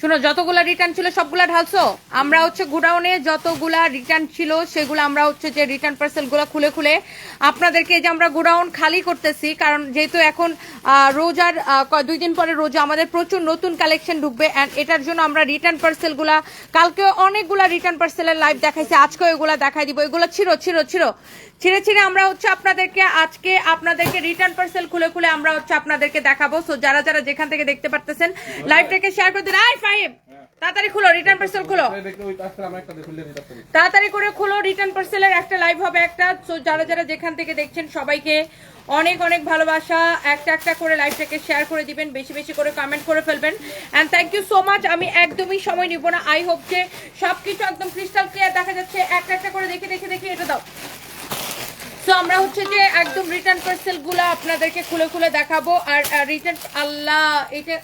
শুনো, যতগুলা রিটার্ন ছিল সবগুলা ঢালছো। আমরা হচ্ছে গোডাউনে যতগুলা রিটার্ন ছিল সেগুলো আমরা হচ্ছে যে রিটার্ন পার্সেল গুলা খুলে খুলে আপনাদেরকে যে আমরা গোডাউন খালি করতেছি, কারণ যেহেতু এখন রোজার 2 দিন পরে রোজা, আমাদের প্রচুর নতুন কালেকশন ঢুকবে অ্যান্ড এটার জন্য আমরা রিটার্ন পার্সেল গুলা কালকে অনেকগুলা রিটার্ন পার্সেলের লাইভ দেখাইছি, আজকে এগুলা দেখাই দিব। এগুলো ছিঁড়ে ছিঁড়ে আমরা হচ্ছে আপনাদেরকে রিটার্ন পার্সেল খুলে খুলে আমরা হচ্ছে আপনাদেরকে দেখাবো। সো যারা যারা যেখান থেকে দেখতে পারতেছেন লাইভটাকে শেয়ার করে দিন। তাড়াতাড়ি খুলো রিটার্ন পার্সেল খুলো, তাড়াতাড়ি করে খুলো। রিটার্ন পার্সেলের একটা লাইভ হবে একটা। সো যারা যারা যেখান থেকে দেখছেন সবাইকে অনেক অনেক ভালোবাসা। একটা একটা করে লাইভটাকে শেয়ার করে দিবেন, বেশি বেশি করে কমেন্ট করে ফেলবেন and thank you so much. আমি একদমই সময় নিব না। আই হোপ যে সবকিছু একদম ক্রিস্টাল ক্লিয়ার দেখা যাচ্ছে। একটা একটা করে দেখে দেখে দেখে এটা দাও। সো আমরা হচ্ছে যে একদম রিটার্ন পার্সেল গুলা আপনাদেরকে খুলে খুলে দেখাবো। আর রিটার্ন আল্লাহ এটা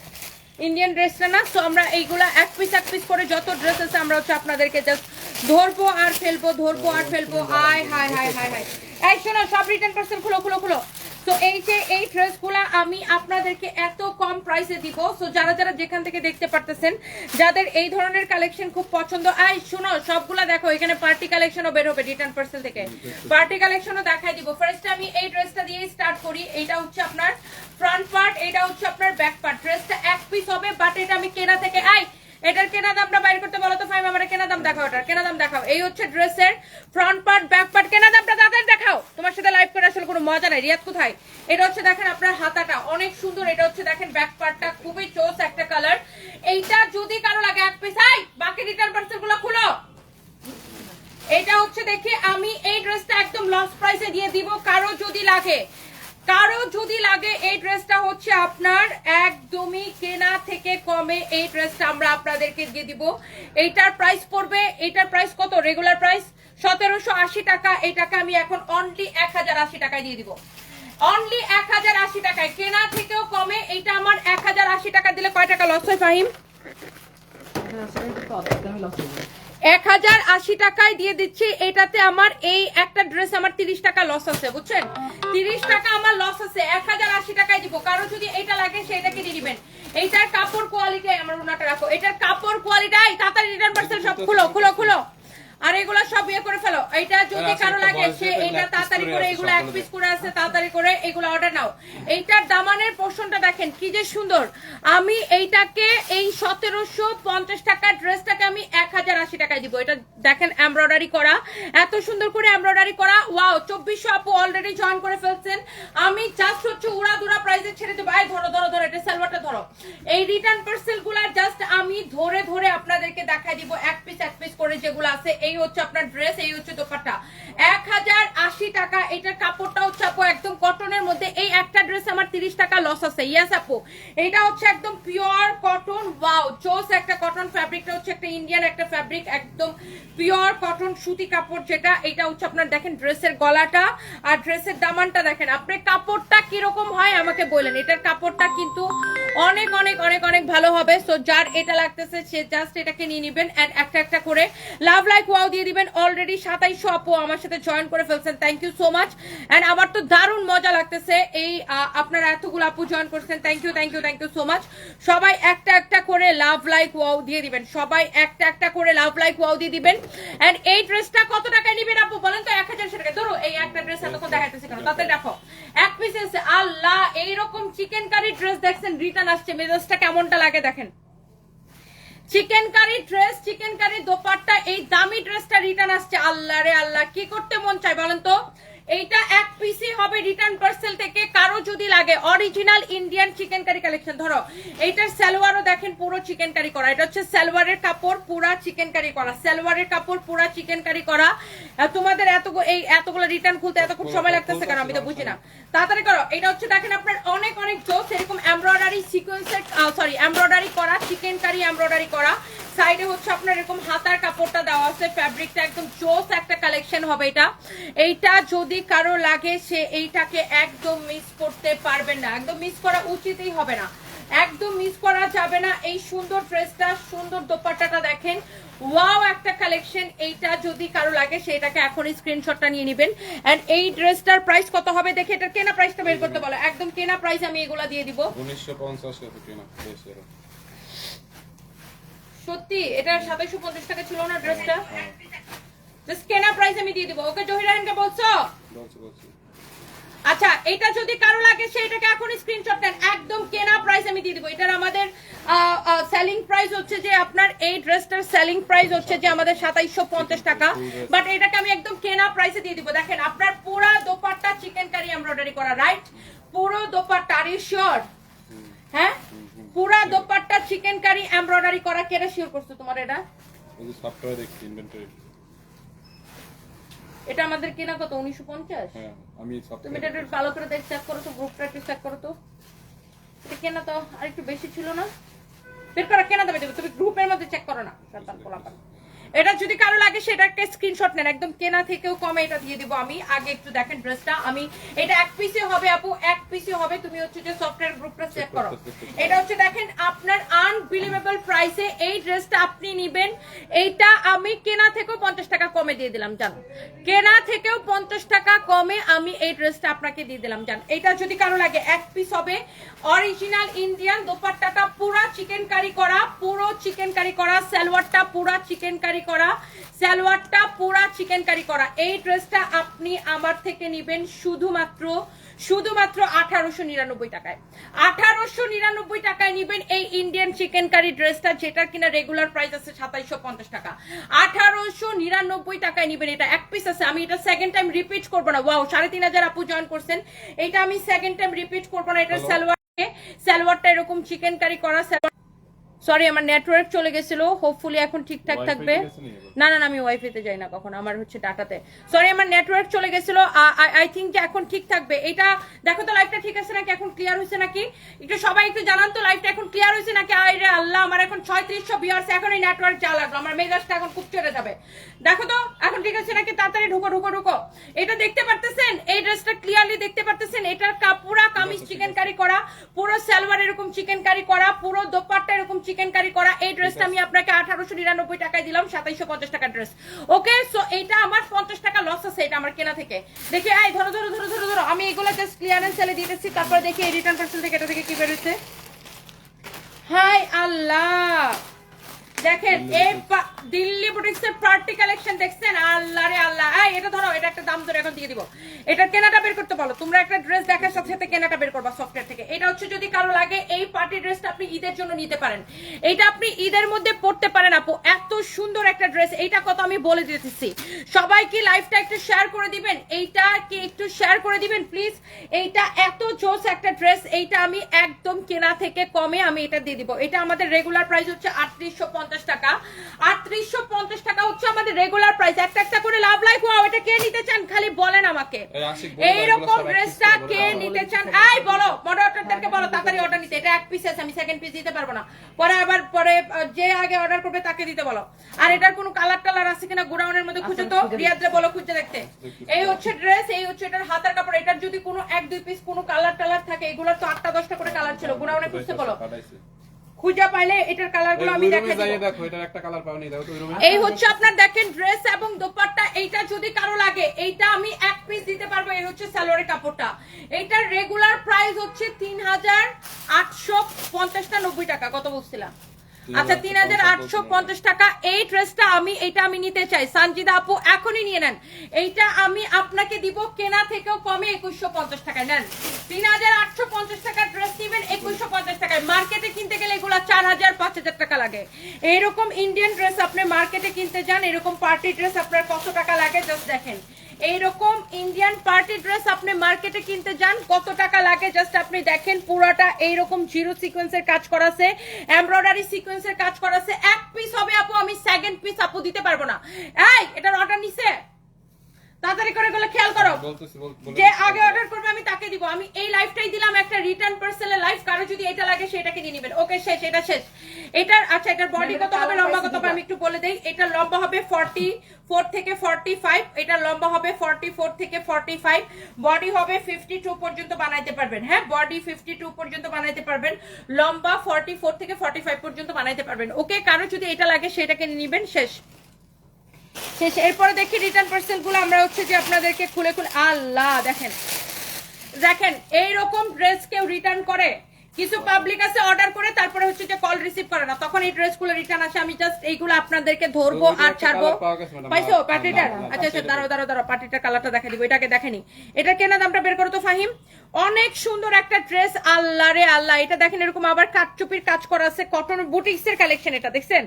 ইন্ডিয়ান ড্রেসটা না। সো আমরা এইগুলা এক পিস করে যত ড্রেস আছে আমরা হচ্ছে আপনাদেরকে জাস্ট ধরবো আর ফেলবো। আয় হায় হায় হায় হায়। এই শোনো, সব রিটার্ন পার্সেল খুলো। তো এই যে এই ড্রেসগুলা আমি আপনাদেরকে এত কম প্রাইসে দিব। সো যারা যারা যেখান থেকে দেখতে পারতেছেন, যাদের এই ধরনের কালেকশন খুব পছন্দ, শোনো সবগুলা দেখো, এখানে পার্টি কালেকশনও বের হবে রিটার্ন পার্সেল থেকে। পার্টি কালেকশনও দেখাই দিব। ফার্স্ট আমি এই ড্রেসটা দিয়ে স্টার্ট করি। এটা হচ্ছে আপনার ফ্রন্ট পার্ট, এটা হচ্ছে আপনার ব্যাক পার্ট। ড্রেসটা এক পিস হবে, বাট এটা আমি কেনা থেকে এটার কেনা দামটা বাইর করতে বলো তো ফাইম, আমার কেনা দাম দেখাও, এটার কেনা দাম দেখাও। এই হচ্ছে ড্রেসের ফ্রন্ট পার্ট, ব্যাক পার্ট, কেনা দামটা তাদের দেখাও। তোমার সাথে লাইভ করে আসলে কোনো মজা নাই। রিয়াদ কোথায়? এটা হচ্ছে দেখেন আপনার হাতাটা অনেক সুন্দর। এটা হচ্ছে দেখেন ব্যাক পার্টটা খুবই চোস একটা কালার। এইটা যদি কারো লাগে এক পিস, বাকি রিটার্ন পার্সেল গুলো খুলো। এটা হচ্ছে দেখি আমি এই ড্রেসটা একদম লস প্রাইসে দিয়ে দিব। কারো যদি লাগে এই ড্রেসটা হচ্ছে আপনার একদমই কেনা থেকে কমে এই ড্রেসটা আমরা আপনাদেরকে দিয়ে দিব। এইটার প্রাইস পড়বে, এটার প্রাইস কত? রেগুলার প্রাইস 1780 টাকা। এটাকে আমি এখন অনলি 1080 টাকায় দিয়ে দিব। অনলি 1080 টাকায়, কেনা থেকেও কমে। এইটা আমার 1080 টাকা দিলে কয় টাকা লস হয় ফাহিম? 1080 টাকায় দিয়ে দিচ্ছি। এটাতে আমার এই একটা ড্রেস আমার 30 টাকা লস আছে, বুঝছেন? 30 টাকা আমার লস আছে। 1080 টাকায় দিব। কারো যদি এটা লাগে সেটাকে দিয়ে দিবেন। এইটার কাপড় কোয়ালিটি, আমার ওনাটা রাখো, এটার কাপড় কোয়ালিটি তাড়াতাড়ি রিটার্ন পার্সেল সব খুলো। আর এগুলা সব ইয়ে করে ফেলো। এইটা যদি কারো লাগে সে এইটা তাড়াতাড়ি করে, এগুলো এক পিস করে আছে, তাড়াতাড়ি করে এগুলো অর্ডার নাও। এইটার দামানের পোর্শনটা দেখেন কি যে সুন্দর। আমি এইটাকে এই 1750 টাকার ড্রেসটাকে আমি 1080 টাকায় দিব। এটা দেখেন এমব্রয়ডারি করা, এত সুন্দর করে এমব্রয়ডারি করা। ওয়াও, 2400 আপু অলরেডি জয়েন করে ফেলছেন। আমি জাস্ট হচ্ছে উড়াদুরা প্রাইসে ছেড়ে দেবো। ধরো এটা সালোয়ারটা ধরো। এই রিটার্ন পার্সেল গুলা জাস্ট আমি ধরে আপনাদেরকে দেখাই দিব এক পিস করে যেগুলো আছে। এই হচ্ছে আপনার ড্রেস, এই হচ্ছে দোপাট্টা, 1080 টাকা। এটার কাপড়টা হচ্ছে আপু একদম কটনের মধ্যে। এই একটা ড্রেস আমার 30 টাকা লস আছে। ইয়েস আপু, এটা হচ্ছে একদম পিওর কটন। ওয়াও, চোস একটা কটন। ফ্যাব্রিকটা হচ্ছে একটা ইন্ডিয়ান একটা ফ্যাব্রিক, একদম পিওর কটন সুতি কাপড় যেটা। এটা হচ্ছে আপনার দেখেন ড্রেসের গলাটা আর ড্রেসের দামানটা দেখেন। আপনার কাপড়টা কিরকম হয় আমাকে বলেন। এটার কাপড়টা কিন্তু অনেক অনেক অনেক অনেক ভালো হবে। সো যার এটা লাগতেছে সে জাস্ট এটাকে নিয়ে নিবেন এন্ড একটা একটা করে লাভ লাইক ওয়াও দিয়ে দিবেন। অলরেডি 2700 আপু আমার সাথে জয়েন করে ফেলছেন, thank you so much. And আমার তো দারুণ মজা লাগতেছে এই আপনারা এতগুলো আপু জয়েন করছেন, থ্যাংক ইউ সো মাচ। সবাই একটা একটা করে লাভ লাইক ওয়াও দিয়ে দিবেন। সবাই একটা একটা করে লাভ লাইক ওয়াও দিয়ে দিবেন। এন্ড এই ড্রেসটা কত টাকায় নিবেন আপু বলেন তো? 1000 টাকা। ধরো এই একটা ড্রেস এতক্ষণ দেখাইতেছি কেন, তাতে দেখো এক পিস আছে। আল্লাহ, এইরকম চিকেন কারি ড্রেস দেখছেন রিটার্ন আসছে, মেজাজটা কেমনটা লাগে দেখেন। Chikankari dress, chikankari dupatta, এই দামি ড্রেসটা রিটার্ন আসছে। আল্লাহ রে আল্লাহ, কি করতে মন চায় বলেন তো? এইটা এক পিসই হবে রিটার্ন পার্সেল থেকে। কারো যদি লাগে original Indian chikankari collection, ধরো এইটার সালোয়ারও দেখেন পুরো চিকেন কারি করা। এটা হচ্ছে সালোয়ারের কাপড় পুরা চিকেন কারি করা, সালোয়ারের কাপড় পুরা চিকেন কারি করা। তোমাদের এতগুলো রিটার্ন খুলতে এতক্ষণ সময় লাগতেছে কেন আমি তো বুঝি না। তাড়াতাড়ি করো। এটা হচ্ছে দেখেন আপনার অনেক অনেক জোস, এরকম এমব্রয়ডারি সিকোয়েন্সের এমব্রয়ডারি করা, চিকেন কারি এমব্রয়ডারি করা। সাইডে হচ্ছে আপনার এরকম হাতার কাপড়টা দেওয়া আছে। ফ্যাব্রিকটা একদম জোস একটা কালেকশন হবে এটা। এইটা যদি কারো লাগে সে এইটাকে একদম মিস করতে পারবেন না, একদম মিস করা উচিতই হবে না, একদম মিস করা যাবে না। এই সুন্দর ড্রেসটা, সুন্দর দোপাট্টাটা দেখেন, ওয়াও একটা কালেকশন। এইটা যদি কারো লাগে সেটাকে এখনই স্ক্রিনশটটা নিয়ে নেবেন। এন্ড এই ড্রেসটার প্রাইস কত হবে দেখে এটার কেনা প্রাইসটা বের করতে বলো। একদম কেনা প্রাইস আমি এগুলা দিয়ে দিব 1950 টাকা কেনা। সত্যি এটা 2750 টাকা ছিল না ড্রেসটা? জাস্ট কেনা প্রাইস আমি দিয়ে দিব। ওকে জহিরানকে বলছো? আচ্ছা, এটা যদি কারো লাগে সেটাকে এখন স্ক্রিনশট নেন, একদম কেনা প্রাইস আমি দিয়ে দিব। এটার আমাদের সেলিং প্রাইস হচ্ছে যে আপনার এই ড্রেসটার সেলিং প্রাইস হচ্ছে যে আমাদের 2750 টাকা, বাট এটাকে আমি একদম কেনা প্রাইসে দিয়ে দিব। দেখেন আপনার পুরো দোপাট্টা চিকেন কারি এমব্রয়ডারি করা, রাইট? পুরো দোপাট্টা, আর ইউ শিওর? হ্যাঁ, পুরো দোপাট্টা চিকেন কারি এমব্রয়ডারি করা। কেটে শিওর করছো তোমার এটা? এই যে সফটওয়্যার দেখছি ইনভেন্টরি। এটা আমাদের কেনা কত? 1950। হ্যাঁ, আমি তুমি সফটওয়্যার এটা একটু ভালো করে চেক করো তো, গ্রুপটা একটু চেক করো তো। এটা কেনা তো আর একটু বেশি ছিল না? বের করা কেনা দেবে, তুমি গ্রুপের মধ্যে চেক করো না। এটা যদি কারো লাগে সেটাকে স্ক্রিনশট নেন, একদম কেনা থেকেও কমে এটা দিয়ে দিব আমি। আগে একটু দেখেন ড্রেসটা, আমি এটা এক পিসে হবে আপু, এক পিসে হবে। তুমি হচ্ছে যে সফটওয়্যার গ্রুপটা চেক করো। এটা হচ্ছে দেখেন আপনার আনবিলিভেবল প্রাইসে এই ড্রেসটা আপনি নেবেন। এইটা আমি কেনা থেকেও 50 টাকা কমে দিয়ে দিলাম, জানো? কেনা থেকেও 50 টাকা কমে আমি এই ড্রেসটা আপনাকে দিয়ে দিলাম, জান। এটা যদি কারো লাগে এক পিস হবে, অরিজিনাল ইন্ডিয়ান। দোপাট্টাটা পুরা চিকেন কারি করা, পুরো চিকেন কারি করা। সালোয়ারটা পুরা চিকেন কারি করা, সালোয়ারটা পুরা চিকেন কারি করা। এই ড্রেসটা আপনি আমার থেকে নেবেন শুধুমাত্র 1899 টাকায়। 1899 টাকায় নেবেন এই ইন্ডিয়ান চিকেন কারি ড্রেসটা, যেটা কিনা রেগুলার প্রাইস আছে 2750 টাকা। 1899 টাকায় নেবেন। এটা এক পিস আছে, আমি এটা সেকেন্ড টাইম রিপিট করবো না। ওয়াও, 3500 আপু জয়েন করছেন। এটা আমি সেকেন্ড টাইম রিপিট করবো না। এটা সালোয়ারটা এরকম চিকেন কারি করা। সরি, আমার নেটওয়ার্ক চলে গেছিল, হোপফুলি এখন ঠিকঠাক থাকবে। না না, আমি ওয়াইফাইতে যাই না কখন, আমার হচ্ছে ডাটাতে। সরি, আমার নেটওয়ার্ক চলে গেছিল। আই থিংক যে এখন ঠিক থাকবে। এটা দেখো তো লাইভটা ঠিক আছে নাকি, এখন ক্লিয়ার হয়েছে নাকি? একটু সবাই একটু জানান তো লাইভটা এখন ক্লিয়ার হয়েছে নাকি। আরে আল্লাহ, আমার এখন 3600 ভিউয়ার্স, এখন এই নেটওয়ার্ক যা লাগলো, আমার মেজাজটা এখন খুব চড়ে যাবে। দেখো তো এখন ঠিক আছে নাকি, তাড়াতাড়ি ঢুকো ঢুকো ঢুকো। এটা দেখতে পারতেছেন, এই ড্রেসটা ক্লিয়ারলি দেখতে পারতেছেন। এটার পুরা কামিজ চিকেন কারি করা, পুরো সালোয়ার এরকম চিকেন কারি করা, পুরো দোপাট্টা এরকম চিকেন কারি করা। এই ড্রেসটা আমি আপনাকে 1899 টাকায় দিলাম, 2750 টাকা ড্রেস। ওকে, সো এটা আমার 50 টাকা লস আছে, এটা আমার কেনা থেকে। দেখি, এই ধরো ধরো ধরো ধরো ধরো, আমি এগুলো জাস্ট ক্লিয়ারেন্স সেলে দিতেছি। তারপর দেখি এই রিটার্ন পার্সেল থেকে এটা থেকে কি বেরোচ্ছে। হাই আল্লাহ, দেখেন এই দিল্লি বুটিক্সের পার্টি কালেকশন দেখছেন? আল্লাহ রে আল্লাহ। এই এটা ধরো, এটা একটা দাম ধরে এখন দিয়ে দিব। এটা কেনাটা বের করতে বলো, তোমরা একটা ড্রেস দেখার সাথে সাথে কেনাটা বের করবা সফটওয়্যার থেকে। এটা হচ্ছে যদি কারো লাগে, এই পার্টি ড্রেসটা আপনি ঈদের জন্য নিতে পারেন। এটা আপনি ঈদের মধ্যে পড়তে পারেন আপু, এত সুন্দর একটা ড্রেস। এইটা কত আমি বলে দিতেছি, সবাই কি লাইভটা একটু শেয়ার করে দিবেন? এইটা কি একটু শেয়ার করে দিবেন প্লিজ? এইটা এত জোস একটা ড্রেস, এইটা আমি একদম কেনা থেকে কমে আমি এটা দিয়ে দিব। এটা আমাদের রেগুলার প্রাইস হচ্ছে 3850 টাকা। 3850 টাকা হচ্ছে আমাদের রেগুলার প্রাইস। একটা একটা করে লাভ লাইক। ওয়াও, এটা কে নিতে চান খালি বলেন আমাকে। এইরকম ড্রেসটা কে নিতে চান? এই বলো, মডারেটরদেরকে বলো তাড়াতাড়ি অর্ডার নিতে। এটা এক পিস আছে, আমি সেকেন্ড পিস দিতে পারবো না। পরে আবার পরে যে আগে অর্ডার করবে তাকে দিতে বলো। আর এটার কোনো কালার টালার আছে কিনা গোডাউনের মধ্যে খুঁজে তো রিয়াদরে বলো খুঁজে দেখতে। এই হচ্ছে ড্রেস, এই হচ্ছে এটার হাতের কাপড়। এটার যদি কোনো এক দুই পিস কোনো কালার টালার থাকে, এগুলোর তো 8টা 10টা করে কালার ছিল, গোডাউনে খুঁজতে বলো। খুঁজে পাইলে এটার কালারগুলো আমি দেখাই দেব। দেখো, এটার একটা কালার পাওনি, দাও তো রুমে। এই হচ্ছে আপনার দেখেন ড্রেস এবং দোপাট্টা। এইটা যদি কারো লাগে, এইটা আমি এক পিস দিতে পারবো। এই হচ্ছে সালোয়ারের কাপড়টা। এইটার রেগুলার প্রাইস হচ্ছে 3850 টাকা। কত বলছিলাম? আচ্ছা, 3850 টাকা। এই ড্রেসটা আমি নিতে চাই। সানজিদা আপু এখনই নিয়ে নেন। এইটা আমি আপনাকে দিব কেনা থেকেও কমে 2150 টাকায়। নেন, 3850 টাকার ড্রেস নিবেন 2150 টাকায়। মার্কেটে কিনতে গেলে এগুলো 4000 5000 টাকা লাগে। এইরকম ইন্ডিয়ান ড্রেস আপনি মার্কেটে কিনতে যান, এরকম পার্টি ড্রেস আপনার কত টাকা লাগে জাস্ট দেখেন। এইরকম ইন্ডিয়ান পার্টি ড্রেস আপনি মার্কেটে কিনতে যান কত টাকা লাগে জাস্ট আপনি দেখেন। পুরোটা এইরকম জিরো সিকোয়েন্সের কাজ করা আছে, এমব্রয়ডারি সিকোয়েন্সের কাজ করা আছে। এক পিস হবে আপু, আমি সেকেন্ড পিস আপু দিতে পারবো না। এই এটার অর্ডার নিছে, তাড়াতাড়ি করে গেলে খেয়াল করো, যে আগে অর্ডার করবে আমি তাকে দিব। আমি এই লাইভটাই দিলাম একটা রিটার্ন পার্সেলের লাইভ, কারো যদি এটা লাগে সেটাকে নিয়ে নেবেন। ওকে, শেষ, এটা শেষ। এটার আচ্ছা, এটার বডি কত হবে, লম্বা কত হবে আমি একটু বলে দেই। এটা লম্বা হবে 44 থেকে 45, এটা লম্বা হবে 44 থেকে 45, বডি হবে 52 পর্যন্ত বানাইতে পারবেন। হ্যাঁ, বডি 52 পর্যন্ত বানাইতে পারবেন, লম্বা 44 থেকে 45 পর্যন্ত বানাইতে পারবেন। ওকে, কারো যদি এটা লাগে সেটাকে নিয়ে নেবেন। শেষ শেষ। এরপরে দেখি রিটার্ন পার্সেল গুলো আমরা হচ্ছে যে আপনাদেরকে খুলে খুলে। আল্লাহ, দেখেন দেখেন এইরকম ড্রেস কেউ রিটার্ন করে? কিছু পাবলিক আছে অর্ডার করে তারপরে হচ্ছে যে কল রিসিভ করে না, তখন এই ড্রেসগুলো রিটার্ন আসে। আমি জাস্ট এইগুলো আপনাদেরকে ধরবো আর ছাড়বো। পাইছো পার্টিটার? আচ্ছা আচ্ছা, দাঁড়াও পার্টিটার কালারটা দেখা দিব, এটাকে দেখেনি। এটা কেনা দামটা বের করো তো ফাহিম। অনেক সুন্দর একটা ড্রেস, আল্লাহ রে আল্লাহ। এটা দেখেন এরকম আবার কাটচুপির কাজ করা আছে, কটন বুটিক্স এর কালেকশন। এটা দেখছেন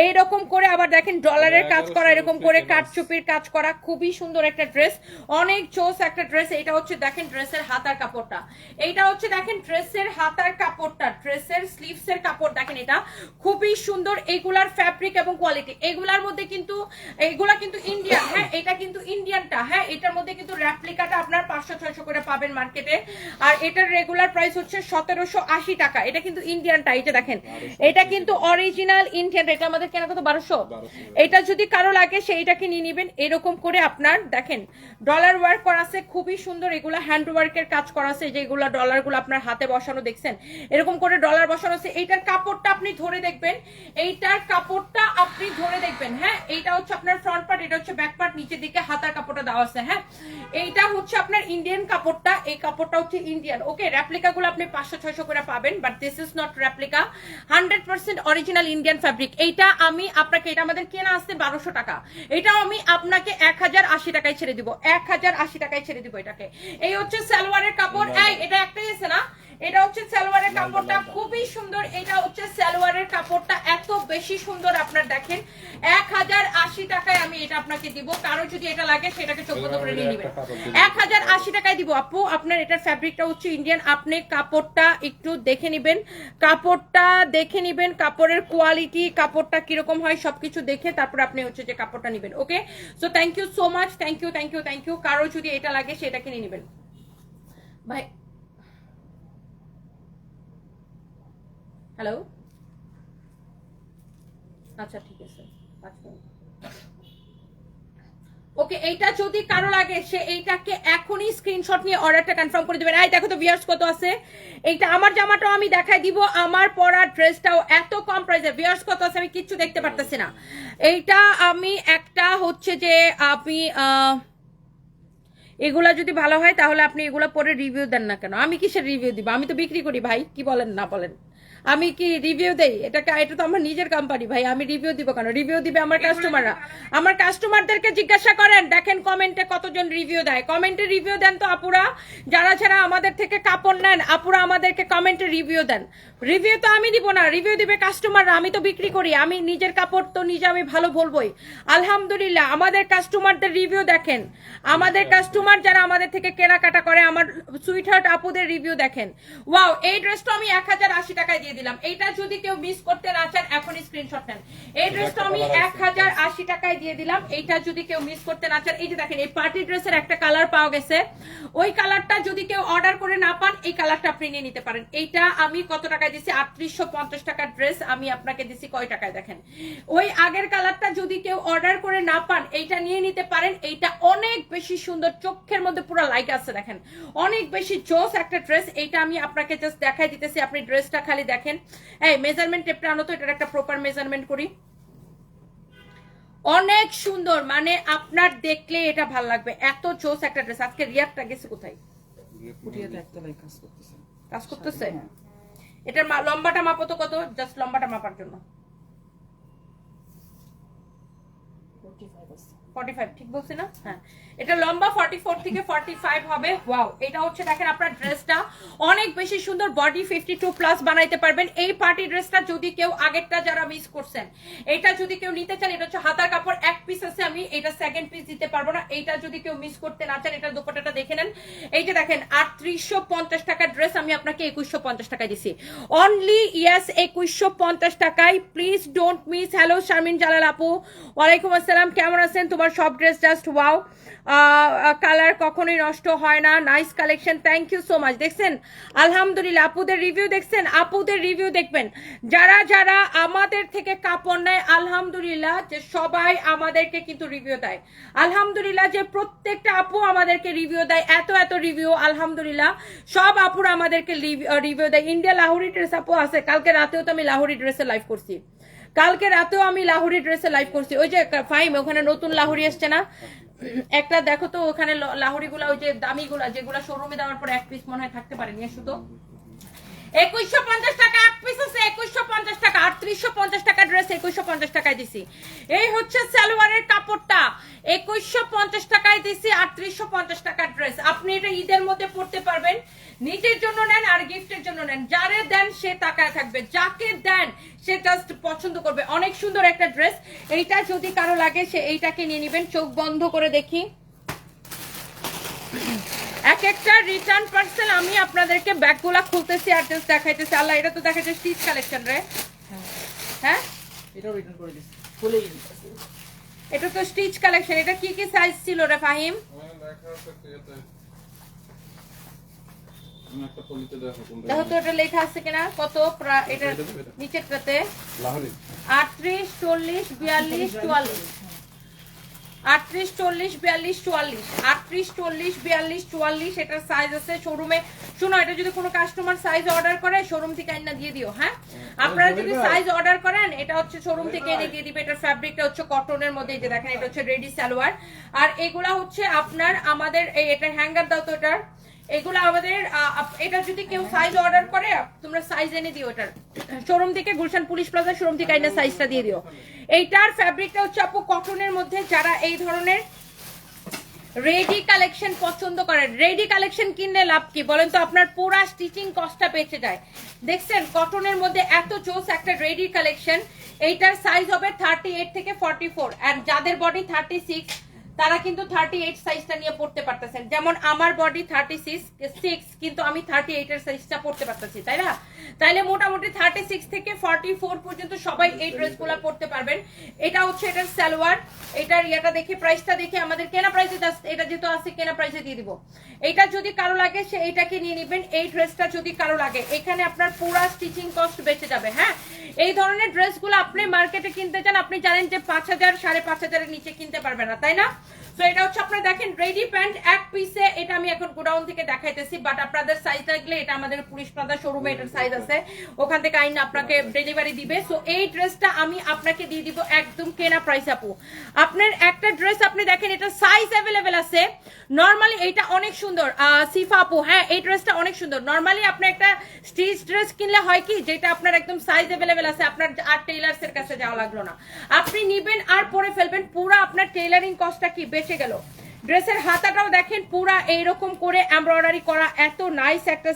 এইরকম করে আবার দেখেন ডলারের কাজ করা, এরকম করে কাটচুপির কাজ করা, খুবই সুন্দর একটা ড্রেস, অনেক চোস একটা ড্রেস। এটা হচ্ছে দেখেন ড্রেসের হাতার কাপড়টা, এইটা হচ্ছে দেখেন ড্রেসের হাতার কাপড়টা, ড্রেসের স্লিভস এর কাপড় দেখেন, এটা খুবই সুন্দর। এইগুলার ফ্যাব্রিক এবং কোয়ালিটি, এগুলার মধ্যে কিন্তু এগুলা কিন্তু ইন্ডিয়ান, হ্যাঁ এটা কিন্তু ইন্ডিয়ানটা, হ্যাঁ এটার মধ্যে কিন্তু রেপ্লিকাটা আপনার 500-600 করে পাবেন মার্কেটে, আর এটার রেগুলার প্রাইস হচ্ছে 1780 টাকা। এটা কিন্তু ইন্ডিয়ানটা, এই যে দেখেন এটা কিন্তু অরিজিনাল ইন্ডিয়ান। এটা আমাদের কেনা কত 1200। এটা যদি কারো লাগে সেইটাকে নিয়ে নেবেন। এরকম করে আপনার দেখেন ডলার ওয়ার্ক করা আছে, খুবই সুন্দর। এগুলো হ্যান্ড ওয়ার্কের কাজ করা আছে, যেগুলো ডলার গুলো আপনার হাতে বসানো, দেখছেন এরকম করে ডলার বসানো আছে। এইটার কাপড়টা আপনি ধরে দেখবেন, এইটার কাপড়টা আপনি ধরে দেখবেন, হ্যাঁ এইটা হচ্ছে আপনার ফ্রন্ট পার্ট, এটা হচ্ছে ব্যাক পার্ট, নিচের দিকে হাতার কাপড়টা দেওয়া আছে। হ্যাঁ এইটা হচ্ছে আপনার ইন্ডিয়ান কাপড়টা, এই কাপড়টা হচ্ছে ইন্ডিয়ান। ওকে, রেপ্লিকা গুলো আপনি 500-600 করে পাবেন, but this is not replica, 100% original Indian fabric. এইটা আমি আপনাকে, এটা আমাদের কেনা আসছে 1200 টাকা, এটাও আমি আপনাকে 1080 টাকায় ছেড়ে দিব, 1080 টাকায় ছেড়ে দিব এটাকে। এই হচ্ছে সালোয়ারের কাপড়। এই এটা একটাই আছে না, এটা হচ্ছে সালোয়ারের কাপড়টা, খুবই সুন্দর। এটা হচ্ছে সালোয়ারের কাপড়টা, এত বেশি সুন্দর। আপনার দেখেন 1080 টাকায় আমি এটা আপনাকে দিব। কারো যদি এটা লাগে সেটাকে 14 করে নিয়ে নেবেন, 1080 টাকায় দিব আপু। আপনার এটার ফ্যাব্রিকটা হচ্ছে ইন্ডিয়ান, আপনি কাপড়টা একটু দেখে নেবেন, কাপড়টা দেখে নেবেন, কাপড়ের কোয়ালিটি, কাপড়টা কিরকম হয় সবকিছু দেখে তারপর আপনি হচ্ছে যে কাপড়টা নেবেন। Okay, so thank you so much, thank you thank you thank you. কারো যদি এটা লাগে সেটাকে নিয়ে নেবেন ভাই। হ্যালো, আচ্ছা ঠিক আছে, ওকে। এইটা যদি কারো লাগে সে এইটাকে এখনই স্ক্রিনশট নিয়ে অর্ডারটা কনফার্ম করে দিবেন। এই দেখো তো ভিউয়ার্স কত আছে। এইটা আমার জামাটাও আমি দেখাই দিব, আমার পরা ড্রেসটাও এত কম প্রাইসে। ভিউয়ার্স কত আছে আমি কিচ্ছু দেখতে পারতেছি না। এইটা আমি একটা হচ্ছে যে আপনি এগুলা যদি ভালো হয় তাহলে আপনি এগুলা পরে রিভিউ দেন না কেন? আমি কিসের রিভিউ দিব? আমি তো বিক্রি করি ভাই, কি বলেন না বলেন? আমি কি রিভিউ দেই? এটা তো আমার নিজের কোম্পানি ভাই, আমি রিভিউ দিব কেন? রিভিউ দিবে আমার কাস্টমাররা। আমার কাস্টমারদেরকে জিজ্ঞাসা করেন, দেখেন কমেন্টে কতজন রিভিউ দেয়, কমেন্টে রিভিউ দেন তো আপুরা। যারা যারা আমাদের থেকে কাপড় নেন আপুরা আমাদেরকে কমেন্টে রিভিউ দেন। রিভিউ তো আমি দিব না, রিভিউ দিবে কাস্টমাররা। আমি তো বিক্রি করি, আমি নিজের কাপড় তো নিজে আমি ভালো বলবোই। আলহামদুলিল্লাহ আমাদের কাস্টমারদের রিভিউ দেখেন, আমাদের কাস্টমার যারা আমাদের থেকে কেনাকাটা করে আমার সুইট হার্ট আপুদের রিভিউ দেখেন। ওয়াও, এই ড্রেসটা আমি 1080 টাকায় দিয়ে দিলাম। এইটা যদি কেউ মিস করতে না চান এখনই স্ক্রিনশট নেন। এই ড্রেসটা আমি 1080 টাকায় দিয়ে দিলাম। এইটা যদি কেউ মিস করতে না চান, এই যে দেখেন এই পার্টি ড্রেসের একটা কালার পাওয়া গেছে, ওই কালারটা যদি কেউ অর্ডার করে না পান এই কালারটা আপনি নিয়ে নিতে পারেন। এইটা আমি কত টাকায় দিছি? 3850 টাকার ড্রেস আমি আপনাকে দিছি কয় টাকায় দেখেন। ওই আগের কালারটা যদি কেউ অর্ডার করে না পান এইটা নিয়ে নিতে পারেন। এইটা অনেক বেশি সুন্দর, চোখের মধ্যে পুরো লাইক আছে দেখেন, অনেক বেশি জোস একটা ড্রেস। এইটা আমি আপনাকে জাস্ট দেখাই দিতেছি, আপনি ড্রেসটা খালি দেখেন। এই মেজারমেন্ট টেপটা আনো তো, এটার একটা প্রপার মেজারমেন্ট করি। অনেক সুন্দর, মানে আপনার দেখলে এটা ভালো লাগবে, এত জোস একটা ড্রেস। আজকে রিয়ারটা গেছে কোথায়? কাজ করতেছে। এটার লম্বাটা মাপো তো কত, জাস্ট লম্বাটা মাপার জন্য। 45 ঠিক বলছি না? হ্যাঁ, এটা লম্বা 44 থেকে 45 হবে। ওয়াও, এটা হচ্ছে দেখেন আপনার ড্রেসটা অনেক বেশি সুন্দর, বডি 52 প্লাস বানাইতে পারবেন। এই পার্টি ড্রেসটা যদি কেউ আগেরটা যারা মিস করছেন এটা যদি কেউ নিতে চান, এটা হচ্ছে হাতার কাপড়, এক পিস আছে, আমি এটা সেকেন্ড পিস দিতে পারবো না। এইটা যদি কেউ মিস করতে না চান এটা দোপাট্টাটা দেখে নেন। এই যে দেখেন 3850 টাকার ড্রেস আমি আপনাকে 2150 টাকায় দিছি অনলি। ইয়েস, 2150 টাকায়, please don't miss. Hello Sharmin Jalal আপু, ওয়ালাইকুম আসসালাম, কেমন আছেন? তোমার সব ড্রেস জাস্ট ওয়াও, কালার কখনোই নষ্ট হয় না, nice collection, thank you so much. দেখছেন আলহামদুলিল্লাহ, আপুদের রিভিউ দেখছেন, আপুদের রিভিউ দেখবেন। যারা যারা আমাদের থেকে কাপড় নেয় আলহামদুলিল্লাহ যে সবাই আমাদেরকে কিন্তু রিভিউ দেয়। আলহামদুলিল্লাহ যে প্রত্যেকটা আপু আমাদেরকে রিভিউ দেয়, এত এত রিভিউ আলহামদুলিল্লাহ। সব আপুরা আমাদেরকে রিভিউ দেয়। ইন্ডিয়া লাহোরি ড্রেস আপু আছে, কালকে রাতেও তো আমি লাহোরি ড্রেসে লাইভ করছি, কালকে রাতেও আমি লাহোরি ড্রেসে লাইভ করছি। ওই যে ফাইম ওখানে নতুন লাহোরি আসছে না একটা, দেখো তো ওখানে লাহোরি গুলা, ওই যে দামি গুলা যেগুলা শোরুমে দেওয়ার পর এক পিস মনে হয় থাকতে পারে, নিয়ে শুধু 2150 টাকা এক পিস আছে, 2150 টাকা। 3850 টাকা ড্রেস 2150 টাকায় দিছি। এই হচ্ছে সালোয়ারের কাপড়টা, 2150 টাকায় দিছি। 3850 টাকার ড্রেস। আপনি এটা ঈদের মধ্যে পরতে পারবেন, নিজের জন্য নেন আর গিফটের জন্য নেন, যারে দেন সে তাকায় থাকবে, যাকে দেন সে জাস্ট পছন্দ করবে। অনেক সুন্দর একটা ড্রেস। এইটা যদি কারো লাগে সে এইটাকে নিয়ে নেবেন। চোখ বন্ধ করে দেখি এক একটা রিটার্ন পার্সেল। আমি আপনাদেরকে ব্যাগগুলা খুলতেছি আর জাস্ট দেখাইতেছি। আল্লাহ, এটা তো দেখাচ্ছে স্টিচ কালেকশন রে। হ্যাঁ, এটাও রিটার্ন করে দিছি, খুলেই দিছি। এটা তো স্টিচ কালেকশন। এটা কি কি সাইজ ছিল রে ফাহিম? দেখো তো এটা লেখা আছে কিনা, কত এটা নিচেরটাতে। 38 40 42 44, 38 40 42 44, 38 40 42 44 এটার সাইজ আছে শোরুমে। শুনো, এটা যদি কোনো কাস্টমার সাইজ অর্ডার করে শোরুম থেকে এনে দিয়ে দিও। হ্যাঁ, আপনারা যদি সাইজ অর্ডার করেন এটা হচ্ছে শোরুম থেকে এনে দিয়ে দিবে। এটার ফ্যাব্রিকটা হচ্ছে কটনের মধ্যে, এই যে দেখেন এটা হচ্ছে রেডি সালোয়ার। আর এগুলা হচ্ছে আপনার আমাদের এটা হ্যাঙ্গার দাও তো এটার। এগুলো আমাদের এটা যদি কেউ সাইজ অর্ডার করে তোমরা সাইজ এনে দিও। এটার শোরুম থেকে গুলশান পুলিশ প্লাজা শোরুম থেকে আইনা সাইজটা দিয়ে দিও। এইটার ফ্যাব্রিকটা হচ্ছে আপু কটনের মধ্যে। যারা এই ধরনের রেডি কালেকশন পছন্দ করেন, রেডি কালেকশন কিনলে লাভ কি বলেন তো? আপনার পুরা স্টিচিং কস্টটা বেঁচে যায়। দেখছেন কটনের মধ্যে এত জোস একটা রেডি কালেকশন। এইটার সাইজ হবে 38 থেকে 44। আর যাদের বডি 36 তারা কিন্তু 38 সাইজটা নিয়ে পড়তে পারতেছেন। যেমন আমার বডি 36 কিন্তু আমি 38 এর সাইজটা পড়তে পারতেছি, তাই না? তাইলে মোটামুটি 36 থেকে 44 পর্যন্ত সবাই এই ড্রেসগুলো পড়তে পারবেন। এটা হচ্ছে এটার সালোয়ার। এটার ইয়াটা দেখে প্রাইসটা দেখে আমাদের কেনা প্রাইসে, এটা যেহেতু আছে কেনা প্রাইসে দিয়ে দিব। এটা যদি কারো লাগে সে এটাকে নিয়ে নেবেন। এই ড্রেসটা যদি কারো লাগে এখানে আপনার পুরা স্টিচিং কস্ট বেঁচে যাবে। হ্যাঁ, এই ধরনের ড্রেসগুলো আপনি মার্কেটে কিনতে চান, আপনি জানেন যে 5000 5500 এর নিচে কিনতে পারবেন না, তাই না? তো এটা হচ্ছে আপনারা দেখেন রেডি প্যান্ট এক পিসে। এটা আমি এখন গোডাউন থেকে দেখাইতেছি, বাট আপনাদের সাইজ লাগলে এটা আমাদের পুলিশ প্লাজা শোরুমে এটার সাইজ আছে, ওখান থেকে আইন আপনাকে ডেলিভারি দিবে। সো এই ড্রেসটা আমি আপনাকে দিয়ে দিব একদম কেনা প্রাইস আপু। আপনার একটা ড্রেস আপনি দেখেন এটা সাইজ अवेलेबल আছে। নরমালি এটা অনেক সুন্দর সিফা আপু। হ্যাঁ, এই ড্রেসটা অনেক সুন্দর। নরমালি আপনি একটা স্টিচ ড্রেস কিনলে হয় কি, যেটা আপনার একদম সাইজ अवेलेबल আছে, আপনার আর টেইলার্স এর কাছে যাওয়া লাগলো না, আপনি নিবেন আর পরে ফেলবেন, পুরো আপনার টেইলারিং কস্টটা কি বেঁচে গেল। ড্রেসের হাতাটাও দেখেন পুরা এইরকম করে এমব্রয়ডারি করা, এত নাইস একটা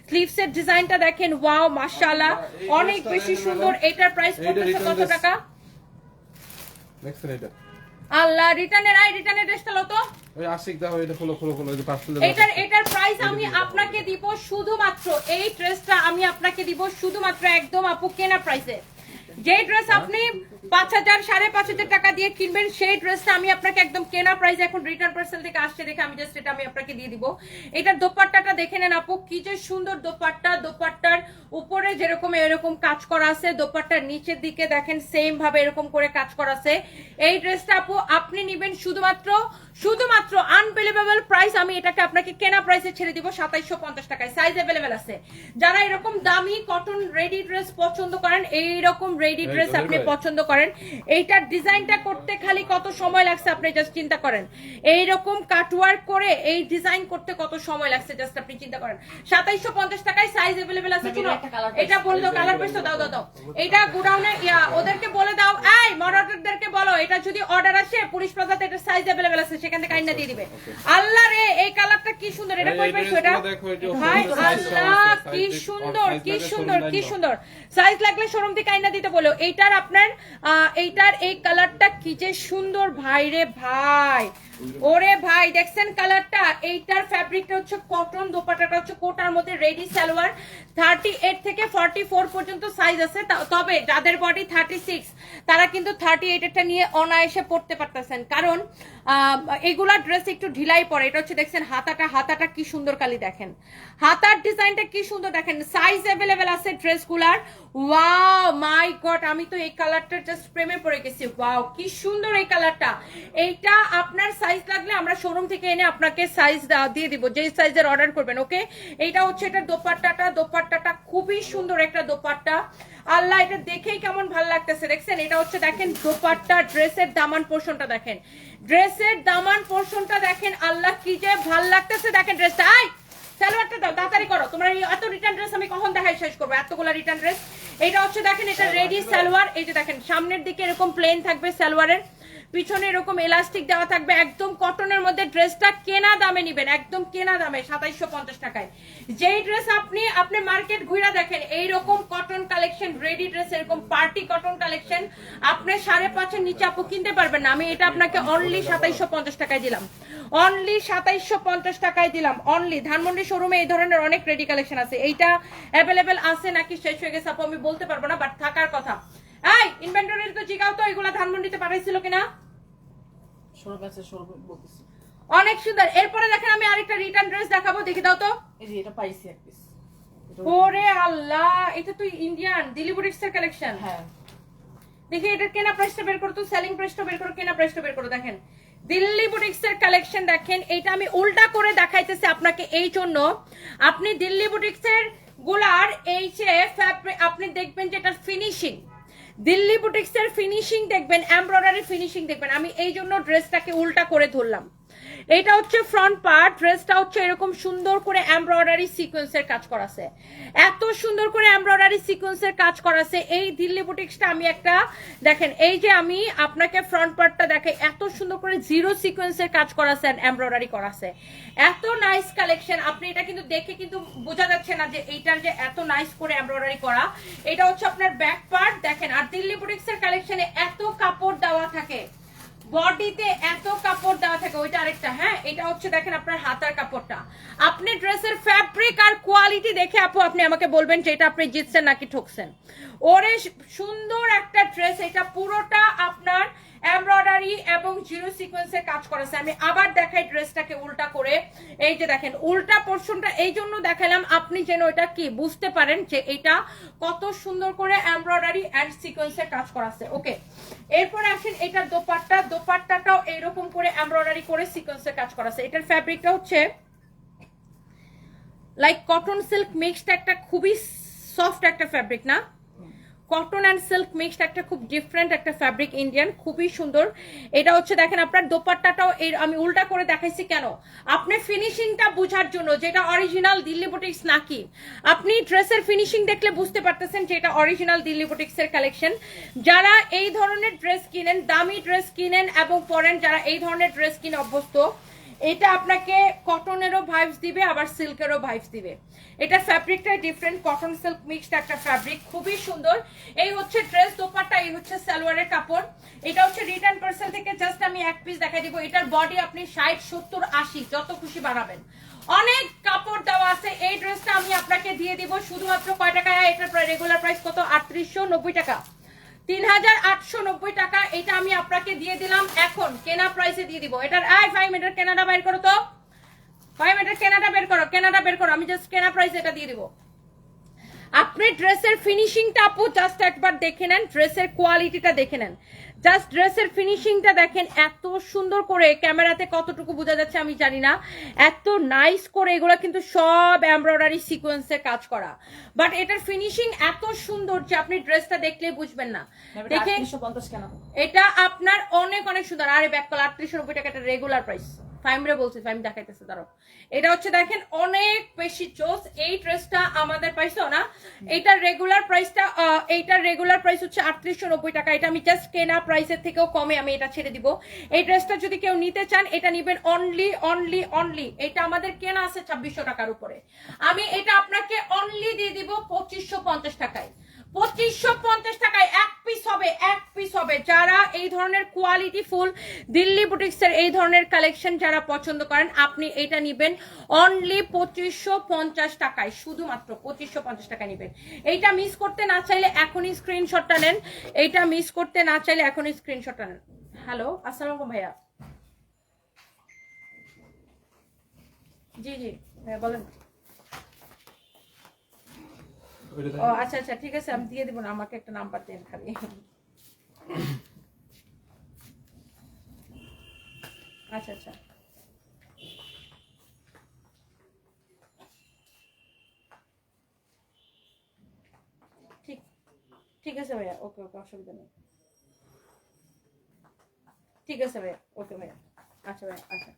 স্লিভসের ডিজাইনটা দেখেন, ওয়াও মাশাআল্লাহ অনেক বেশি সুন্দর। এটার প্রাইস পড়তেছে কত টাকা? আল্লাহ, রিটার্নের ড্রেসটা লো তো। ওই আশিক দাও, এটা খোলো এই যে পার্সেল। এটার প্রাইস আমি আপনাকে দিব শুধুমাত্র, এই ড্রেসটা আমি আপনাকে দিব শুধুমাত্র একদম আপু কেনা প্রাইসে। যে ড্রেস আপনি 5000 5500 টাকা দিয়ে কিনবেন সেই ড্রেসটা আমি আপনাকে একদম কেনা প্রাইস, এখন রিটার্ন পার্সেল থেকে আসছে দেখে আমি জাস্ট এটা আমি আপনাকে দিয়ে দিব। এটার দোপাট্টাটা দেখে নেন আপু, কি যে সুন্দর দোপাট্টা। দোপাট্টার উপরে যেরকম এরকম কাজ করা আছে, দোপাট্টার নিচের দিকে দেখেন সেম ভাবে এরকম করে কাজ করা আছে। এই ড্রেসটা আপু আপনি নেবেন শুধুমাত্র আনবিলিভেবল প্রাইস। আমি এটাকে আপনাকে কেনা প্রাইসে ছেড়ে দিব 2750 টাকায়। সাইজ अवेलेबल আছে। যারা এরকম দামি কটন রেডি ড্রেস পছন্দ করেন, এইরকম রেডি ড্রেস আপনি পছন্দ করেন, এইটার ডিজাইনটা করতে খালি কত সময় লাগছে আপনি জাস্ট চিন্তা করেন। এইরকম কাটওয়ার্ক করে এই ডিজাইন করতে কত সময় লাগছে জাস্ট আপনি চিন্তা করেন। 2750 টাকায় সাইজ अवेलेबल আছে। শুনো, এটা বলে দাও, কালার পেস্ট দাও। এটা গোডাউনে ওদেরকে বলে দাও, এই মডারেটরদেরকে বলো এটা যদি অর্ডার আসে পুলিশ প্লাজাতে এটা সাইজ अवेलेबल আছে, সেখান থেকে আইনা দিয়ে দিবে। আল্লাহ রে, এই কালারটা কি সুন্দর। এটা কই পাইছো? এটা ভাই আল্লাহ কি সুন্দর। সাইজ লাগলে শোরুম থেকে আইনা দিতে বলো। এইটার আপনার এইটার এই কালারটা কি যে সুন্দর ভাই রে ভাই। ওরে ভাই দেখছেন কালারটা? এইটার ফ্যাব্রিকটা হচ্ছে কটন, দোপাট্টাটা হচ্ছে কোটার মধ্যে রেডি সালোয়ার। 38 থেকে 44 পর্যন্ত সাইজ আছে। তবে যাদের বডি 36 তারা কিন্তু 38 এরটা নিয়ে অনায়াসে পড়তে পারতেছেন, কারণ এগুলা ড্রেস একটু ঢিলাই পড়ে। এটা হচ্ছে দেখছেন হাতাটা কি সুন্দর কালি দেখেন, হাতার ডিজাইনটা কি সুন্দর দেখেন। সাইজ अवेलेबल আছে ড্রেসগুলার। ওয়াও মাই গড, আমি তো এই কালারটা জাস্ট প্রেমে পড়ে গেছি। ওয়াও কি সুন্দর এই কালারটা। এইটা আপনার সাইজ লাগলে আমরা শোরুম থেকে এনে আপনাকে সাইজ দিয়ে দিব, যে সাইজের অর্ডার করবেন। ওকে, এইটা হচ্ছে এটার দোপাট্টাটা খুবই সুন্দর একটা দোপাট্টা। আল্লাহ, এটা দেখেই কেমন ভালো লাগতেছে দেখছেন। এটা হচ্ছে দেখেন দোপাট্টা, ড্রেসের দামান পোর্শনটা দেখেন, আল্লাহ কি যে ভালো লাগতেছে দেখেন ড্রেসটা। সালোয়ারটা দাও, তাড়াতাড়ি করো। তোমরা এত রিটার্ন ড্রেস আমি কখন দেখাই শেষ করবো, এতগুলা রিটার্ন ড্রেস। এটা হচ্ছে দেখেন, এটা রেডি সালোয়ার। এই যে দেখেন, সামনের দিকে এরকম প্লেন থাকবে সালোয়ারের, পিছনে এরকম এলাস্টিক দেওয়া থাকবে, একদম কটনের মধ্যে। ড্রেসটা কেনা দামে নিবেন, একদম কেনা দামে 2750 টাকায়। যেই ড্রেস আপনি মার্কেট ঘুরে দেখেন, এইরকম কটন কালেকশন, রেডি ড্রেস, এরকম পার্টি কটন কালেকশন আপনি 5.5 নিচে আপু কিনতে পারবেন না। আমি এটা আপনাকে অনলি 2750 টাকায় দিলাম, অনলি 2750 টাকায় দিলাম। অনলি ধানমন্ডি শোরুমে এই ধরনের অনেক রেডি কালেকশন আছে। এইটা অ্যাভেলেবেল আছে নাকি শেষ হয়ে গেছে আপু আমি বলতে পারবো না, বাট থাকার কথা। এই ইনভেন্টরি তো জিগাও তো, এগুলা ধানমন্ডিতে পাঠাইছিল কিনা? শোরুম আছে, শোরুম বলতেছি। অনেক সুন্দর। এরপরে দেখেন আমি আরেকটা রিটার্ন ড্রেস দেখাবো, দেখে দাও তো। এই যে এটা পাইছি এক পিস। ওরে আল্লাহ, এটা তো ইন্ডিয়ান দিল্লি বুটিক্স এর কালেকশন। হ্যাঁ, দেখি এটার কেনা প্রাইসটা বের করো তো, সেলিং প্রাইসটা বের করো, কেনা প্রাইসটা বের করো। দেখেন দিল্লি বুটিক্স এর কালেকশন দেখেন। এটা আমি উল্টা করে দেখাইতেছি আপনাকে এই জন্য, আপনি দিল্লি বুটিক্স এর গুলার এই যে আপনি দেখবেন যে এটার ফিনিশিং, দিল্লি বুটিক্স এর ফিনিশিং দেখবেন, এমব্রয়ডারি ফিনিশিং দেখবেন। আমি এই জন্য ড্রেসটাকে উল্টা করে ধরলাম। এটা হচ্ছে ফ্রন্ট পার্ট, ড্রেসটা হচ্ছে এরকম সুন্দর করে এমব্রয়ডারি সিকোয়েন্সের কাজ করা আছে, এত সুন্দর করে এমব্রয়ডারি সিকোয়েন্সের কাজ করা আছে। এই দিল্লি বুটিক্সটা আমি একটা দেখেন, এই যে আমি আপনাকে ফ্রন্ট পার্টটা দেখাই, এত সুন্দর করে জিরো সিকোয়েন্সের কাজ করা আছে, এমব্রয়ডারি করা আছে, এত নাইস কালেকশন। আপনি এটা কিন্তু দেখে কিন্তু বোঝা যাচ্ছে না যে এইটার যে এত নাইস করে এমব্রয়ডারি করা। এটা হচ্ছে আপনার ব্যাক পার্ট দেখেন। আর দিল্লি বুটিক্স এর কালেকশনে এত কাপড় দেওয়া থাকে, বডিতে এত কাপড় দেওয়া থাকে। ওইটা আরেকটা, হ্যাঁ এটা হচ্ছে দেখেন আপনার হাতার কাপড়টা। আপনি ড্রেসের ফ্যাব্রিক আর কোয়ালিটি দেখে আপু আপনি আমাকে বলবেন যে এটা আপনি জিতছেন নাকি ঠকছেন। ওরে সুন্দর একটা ড্রেস, এটা পুরোটা আপনার এমব্রয়ডারি এবং জিরো সিকোয়েন্সের কাজ করেছে। আমি আবার দেখাই ড্রেসটাকে উল্টা করে। এই যে দেখেন উল্টা পোর্শনটা এই জন্য দেখালাম আপনি যেন এটা কি বুঝতে পারেন যে এটা কত সুন্দর করে এমব্রয়ডারি এন্ড সিকোয়েন্সের কাজ করাছে। ওকে, এরপরে আসেন এটার দোপাট্টা। দোপাট্টাটাও এরকম করে এমব্রয়ডারি করে সিকোয়েন্সের কাজ করাছে। এটার ফ্যাব্রিকটা হচ্ছে লাইক কটন সিল্ক মিক্সড, একটা খুবই সফট একটা ফ্যাব্রিক না, কটন অ্যান্ড সিল্ক মিক্সড, একটা খুব ডিফারেন্ট একটা ফ্যাব্রিক, ইন্ডিয়ান, খুবই সুন্দর। এটা হচ্ছে দেখেন আপনার দোপাট্টাটাও আমি উল্টা করে দেখাইছি কেন, আপনি ফিনিশিংটা বোঝার জন্য যেটা অরিজিনাল দিল্লি বুটিক্স নাকি। আপনি ড্রেসের ফিনিশিং দেখলে বুঝতে পারতেছেন যে এটা অরিজিনাল দিল্লি বুটিক্স এর কালেকশন। যারা এই ধরনের ড্রেস কিনেন, দামি ড্রেস কিনেন এবং পরেন, যারা এই ধরনের ড্রেস কিনে অভ্যস্ত, এটা আপনাকে কটনেরও ভাইবস দিবে আবার সিল্কেরও ভাইবস দিবে। এটা ফ্যাব্রিকটা ডিফারেন্ট, কটন সিল্ক মিক্সড একটা ফ্যাব্রিক, খুবই সুন্দর। এই হচ্ছে ড্রেস দোপাট্টা, এই হচ্ছে সালোয়ারের কাপড়। এটা হচ্ছে রিটার্ন পার্সেল থেকে জাস্ট আমি এক পিস দেখাই দিব। এটার বডি আপনি 60, 70, 80 যত খুশি বানাবেন, অনেক কাপড় দেওয়া আছে। এই ড্রেসটা আমি আপনাকে দিয়ে দিব শুধুমাত্র কয় টাকায়? এটার রেগুলার প্রাইস কত? 3890 টাকা, 3890 টাকা। এটা আমি আপনাকে দিয়ে দিলাম এখন কেনা প্রাইসে দিয়ে দিব। এটার 5 মিটার কেনাটা বের করো তো, 5 মিটার কেনাটা বের করো, কেনাটা বের করো। আমি জাস্ট কেনা প্রাইসে এটা দিয়ে দিব। আপনি ড্রেসের ফিনিশিংটা আপু জাস্ট একবার দেখে নেন, ড্রেসের কোয়ালিটিটা দেখে নেন, জাস্ট ড্রেসের ফিনিশিংটা দেখেন। এত সুন্দর করে, ক্যামেরাতে কতটুকু বোঝা যাচ্ছে আমি জানি না, এত নাইস করে এগুলো কিন্তু সব এমব্রয়ডারি সিকোয়েন্সে কাজ করা, বাট এটার ফিনিশিং এত সুন্দর যে আপনি ড্রেসটা দেখলে বুঝবেন না। দেখে 3850 কেন? এটা আপনার অনেক অনেক সুন্দর। আরে ব্যাক কল 3890 টাকা, এটা রেগুলার প্রাইস। ফাইমরে বলছি, ফাইম দেখাইতেছে তারও। এটা হচ্ছে দেখেন অনেক বেশি জোস। এই ড্রেসটা আমাদের পাইছো না, এইটার রেগুলার প্রাইসটা, এইটার রেগুলার প্রাইস হচ্ছে 3890 টাকা। এটা আমি জাস্ট কেনা প্রাইসের থেকেও কমে আমি এটা ছেড়ে দিব। এই ড্রেসটা যদি কেউ নিতে চান এটা নিবেন অনলি অনলি অনলি, এটা আমাদের কেনা আছে 2600 টাকার উপরে। আমি এটা আপনাকে অনলি দিয়ে দিব 2550 টাকায়। 2550 টাকায় এক পিস হবে, এক পিস হবে। যারা এই ধরনের কোয়ালিটি ফুল দিল্লি বুটিক্স এর এই ধরনের কালেকশন যারা পছন্দ করেন, আপনি এটা নিবেন অনলি 2550 টাকায়, শুধুমাত্র 2550 টাকা নিবেন। এইটা মিস করতে না চাইলে এখনই স্ক্রিনশটটা নেন, এইটা মিস করতে না চাইলে এখনই স্ক্রিনশটটা নেন। হ্যালো, আসসালামু আলাইকুম ভাইয়া। জি জি ভাইয়া বলেন। ও আচ্ছা আচ্ছা ঠিক আছে, আমি দিয়ে দিব না, আমাকে একটা নাম্বার দেন খালি। আচ্ছা আচ্ছা ঠিক ঠিক আছে ভাইয়া, ওকে ওকে, অসুবিধা নেই। ঠিক আছে ভাইয়া, ওকে ভাইয়া। আচ্ছা ভাইয়া, আচ্ছা